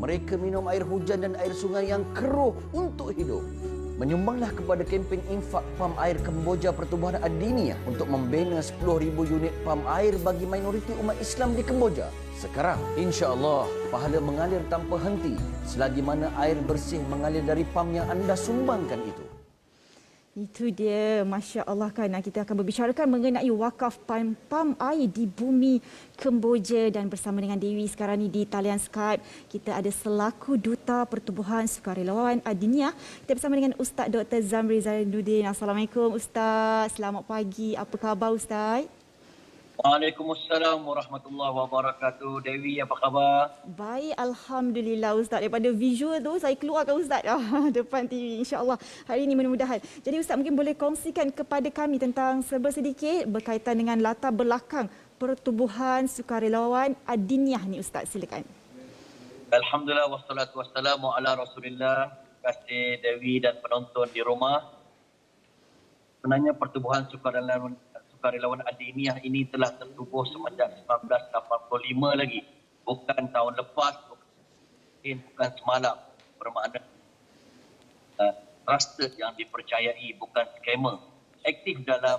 Mereka minum air hujan dan air sungai yang keruh untuk hidup. Menyumbanglah kepada kempen infak pam air Kemboja Pertubuhan Adiniyah untuk membina 10,000 unit pam air bagi minoriti umat Islam di Kemboja. Sekarang, insya-Allah, pahala mengalir tanpa henti selagi mana air bersih mengalir dari pam yang anda sumbangkan itu. Itu dia, Masya Allah kan. Kita akan berbicarakan mengenai wakaf pam air di bumi Kemboja dan bersama dengan Dewi sekarang ni di talian Skype. Kita ada selaku Duta Pertubuhan Sukarelawan Adiniyah. Kita bersama dengan Ustaz Dr. Zamri Zainuddin. Assalamualaikum Ustaz. Selamat pagi. Apa khabar Ustaz? Waalaikumsalam warahmatullahi wabarakatuh. Dewi, apa khabar? Baik, Alhamdulillah Ustaz. Daripada visual tu, saya keluarkan Ustaz depan TV. InsyaAllah hari ini mudah-mudahan. Jadi Ustaz mungkin boleh kongsikan kepada kami tentang sedikit berkaitan dengan latar belakang Pertubuhan Sukarelawan Adiniyah ni Ustaz. Silakan. Alhamdulillah wassalatu wassalamu ala Rasulillah. Terima kasih Dewi dan penonton di rumah. Sebenarnya Pertubuhan Sukarelawan Adiniyah ini telah tertubuh semenjak 1985 lagi. Bukan tahun lepas, bukan semalam. Bermakna trusted yang dipercayai, bukan skamer. Aktif dalam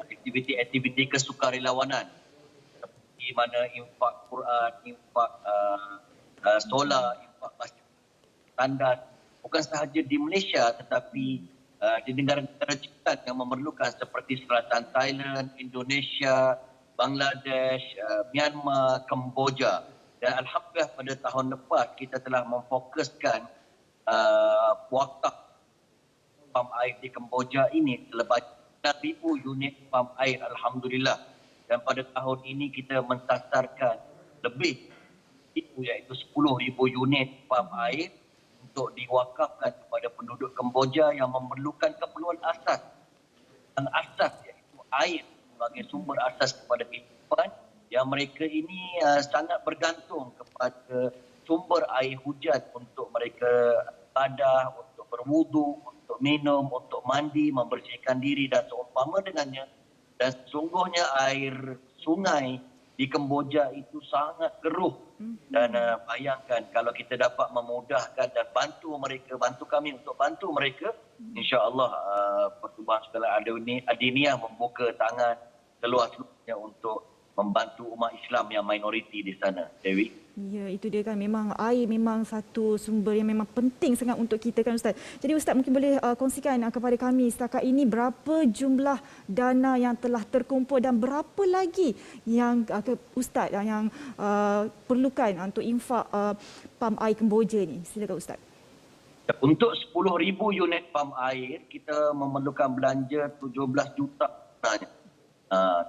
aktiviti-aktiviti kesukarelawanan. Seperti mana infak Quran, infak solar, infak masjid standar. Bukan sahaja di Malaysia tetapi di negara-negara jiran yang memerlukan seperti selatan Thailand, Indonesia, Bangladesh, Myanmar, Kemboja. Dan Alhamdulillah pada tahun lepas kita telah memfokuskan wakaf pam air di Kemboja ini lebih 9,000 unit pam air. Alhamdulillah. Dan pada tahun ini kita mensasarkan lebih iaitu 10,000 unit pam air untuk diwakafkan kepada penduduk Kemboja yang memerlukan keperluan asas. Yang asas iaitu air sebagai sumber asas kepada kehidupan yang mereka ini sangat bergantung kepada sumber air hujan untuk mereka ibadah, untuk berwudu, untuk minum, untuk mandi, membersihkan diri dan seumpama dengannya. Dan sesungguhnya air sungai di Kemboja itu sangat keruh. Dan bayangkan kalau kita dapat memudahkan dan bantu mereka, bantu kami untuk bantu mereka, insya-Allah Pertubuhan Sukarelawan Adiniyah membuka tangan seluas-luasnya untuk membantu umat Islam yang minoriti di sana. Dewi. Ya, itu dia kan, memang air memang satu sumber yang memang penting sangat untuk kita kan Ustaz. Jadi Ustaz mungkin boleh kongsikan kepada kami setakat ini berapa jumlah dana yang telah terkumpul dan berapa lagi yang Ustaz yang perlukan untuk infak pam air Kemboja ni. Silakan Ustaz. Untuk 10,000 unit pam air kita memerlukan belanja 17 juta sebenarnya.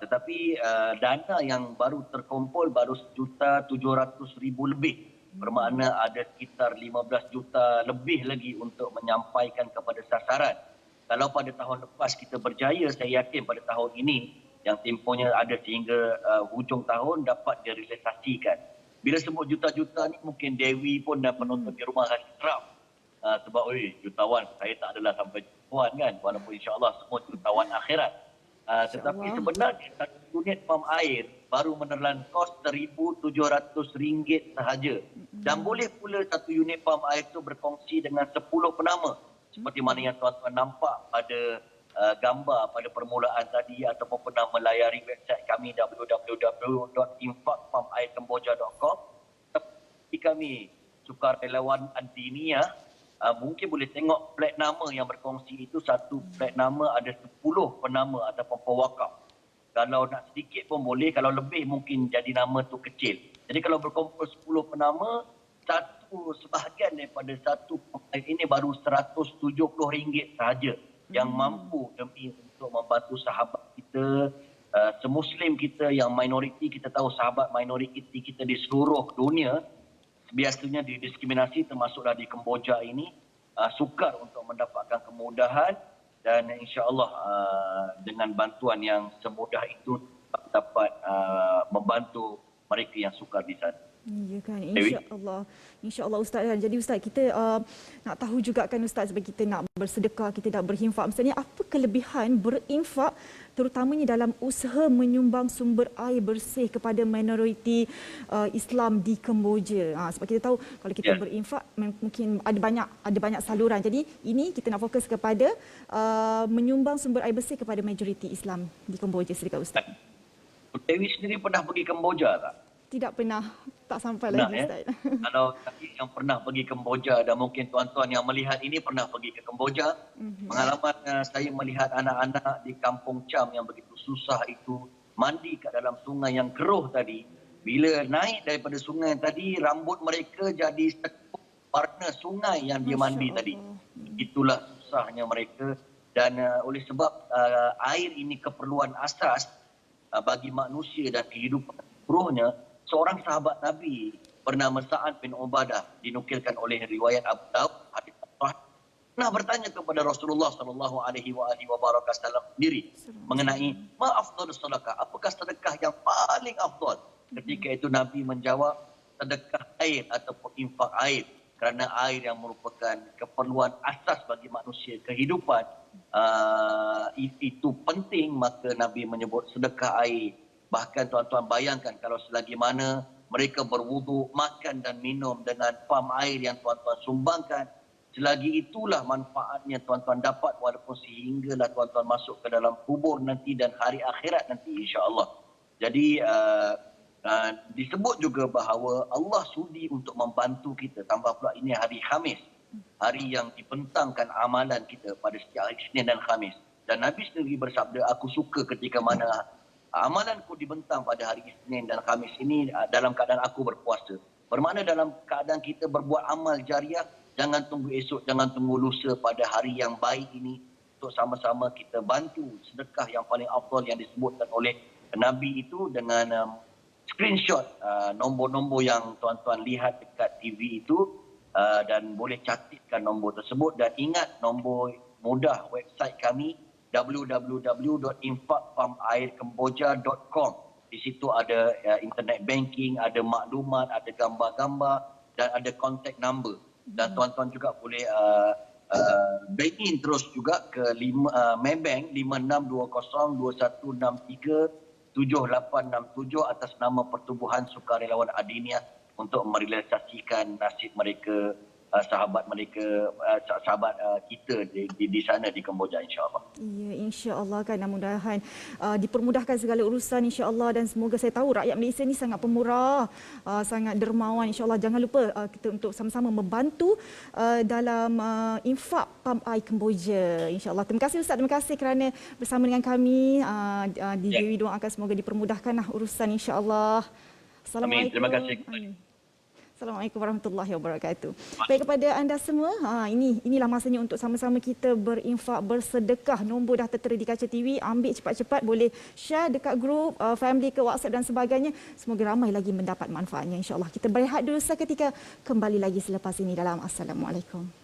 Tetapi dana yang baru terkumpul baru 1,700,000 lebih. Bermakna ada sekitar 15 juta lebih lagi untuk menyampaikan kepada sasaran. Kalau pada tahun lepas kita berjaya, saya yakin pada tahun ini yang tempohnya ada sehingga hujung tahun dapat direalisasikan. Bila sebut juta-juta ni mungkin Dewi pun dan penonton di rumah rasa seram. Sebab jutawan saya tak adalah sampai jutawan kan. Walaupun insya-Allah semua jutawan akhirat. Tetapi sebenarnya satu unit pam air baru menelan kos RM1,700 sahaja. Dan boleh pula satu unit pam air itu berkongsi dengan 10 penama. Seperti mana yang tuan-tuan nampak pada gambar pada permulaan tadi ataupun pernah melayari website kami www.infakpamairkemboja.com. Seperti kami Sukarelawan Adiniyah, mungkin boleh tengok plat nama yang berkongsi itu. Satu plat nama ada 10 penama ataupun pewakaf. Kalau nak sedikit pun boleh, kalau lebih mungkin jadi nama tu kecil. Jadi kalau berkumpul 10 penama, satu sebahagian daripada satu pemain ini baru RM170 sahaja yang mampu demi untuk membantu sahabat kita, semuslim kita yang minoriti. Kita tahu sahabat minoriti kita di seluruh dunia biasanya didiskriminasi, termasuklah di Kemboja ini, sukar untuk mendapatkan kemudahan dan insya-Allah dengan bantuan yang semudah itu dapat membantu mereka yang sukar di sana. Ya kan, Dewi? insya-Allah. Insya-Allah Ustaz kan. Jadi Ustaz, kita nak tahu juga kan Ustaz, sebab kita nak bersedekah, kita nak berinfak. Maksudnya apa kelebihan berinfak terutamanya dalam usaha menyumbang sumber air bersih kepada minoriti Islam di Kemboja. Sebab kita tahu kalau kita berinfak mungkin ada banyak saluran. Jadi ini kita nak fokus kepada menyumbang sumber air bersih kepada majoriti Islam di Kemboja. Silakan Ustaz. Dewi sendiri pernah pergi Kemboja tak? Tidak pernah, tak sampai Pernah, lagi Ustaz. Kalau yang pernah pergi Kemboja dan mungkin tuan-tuan yang melihat ini pernah pergi ke Kemboja, pengalaman saya melihat anak-anak di Kampung Cham yang begitu susah itu mandi kat dalam sungai yang keruh tadi. Bila naik daripada sungai tadi, rambut mereka jadi sekut warna sungai yang dia mandi tadi. Itulah susahnya mereka, dan oleh sebab air ini keperluan asas bagi manusia dan kehidupan seluruhnya. Seorang sahabat Nabi bernama Sa'ad bin Ubadah, dinukilkan oleh riwayat Abu Daud, hadis sahih, pernah bertanya kepada Rasulullah sallallahu alaihi wasallam sendiri mengenai ma afdhalus sedekah, apakah sedekah yang paling afdal? Ketika itu Nabi menjawab, sedekah air ataupun infak air, kerana air yang merupakan keperluan asas bagi manusia kehidupan itu penting, maka Nabi menyebut sedekah air. Bahkan tuan-tuan bayangkan kalau selagi mana mereka berwuduk, makan dan minum dengan pam air yang tuan-tuan sumbangkan, selagi itulah manfaatnya tuan-tuan dapat, walaupun sehinggalah tuan-tuan masuk ke dalam kubur nanti dan hari akhirat nanti, insya-Allah. Jadi disebut juga bahawa Allah sudi untuk membantu kita, tambah pula ini hari Khamis, hari yang dibentangkan amalan kita pada setiap hari Isnin dan Khamis. Dan Nabi sendiri bersabda, aku suka ketika mana amalanku dibentang pada hari Isnin dan Khamis ini dalam keadaan aku berpuasa. Bermakna dalam keadaan kita berbuat amal jariah, jangan tunggu esok, jangan tunggu lusa, pada hari yang baik ini untuk sama-sama kita bantu sedekah yang paling afdal yang disebutkan oleh Nabi itu dengan screenshot nombor-nombor yang tuan-tuan lihat dekat TV itu, dan boleh catatkan nombor tersebut, dan ingat nombor mudah website kami www.infakpamairkemboja.com. Di situ ada internet banking, ada maklumat, ada gambar-gambar dan ada contact number. Dan tuan-tuan juga boleh bank in terus juga ke Maybank 562021637867 atas nama Pertubuhan Sukarelawan Adiniah untuk merealisasikan nasib mereka, sahabat mereka, sahabat kita di sana di Kemboja, insya-Allah. Ya, insya-Allah kan, mudah-mudahan dipermudahkan segala urusan, insya-Allah, dan semoga, saya tahu rakyat Malaysia ni sangat pemurah, sangat dermawan, insya-Allah. Jangan lupa kita untuk sama-sama membantu dalam infak pam air Kemboja, insya-Allah. Terima kasih Ustaz, terima kasih kerana bersama dengan kami di Dewi doakan semoga dipermudahkanlah urusan, insya-Allah. Amin. Terima kasih. Assalamualaikum warahmatullahi wabarakatuh. Baik, kepada anda semua, inilah masanya untuk sama-sama kita berinfak, bersedekah. Nombor dah tertera di kaca TV, ambil cepat-cepat, boleh share dekat grup, family ke WhatsApp dan sebagainya. Semoga ramai lagi mendapat manfaatnya, insya-Allah. Kita berehat dulu seketika, kembali lagi selepas ini dalam Assalamualaikum.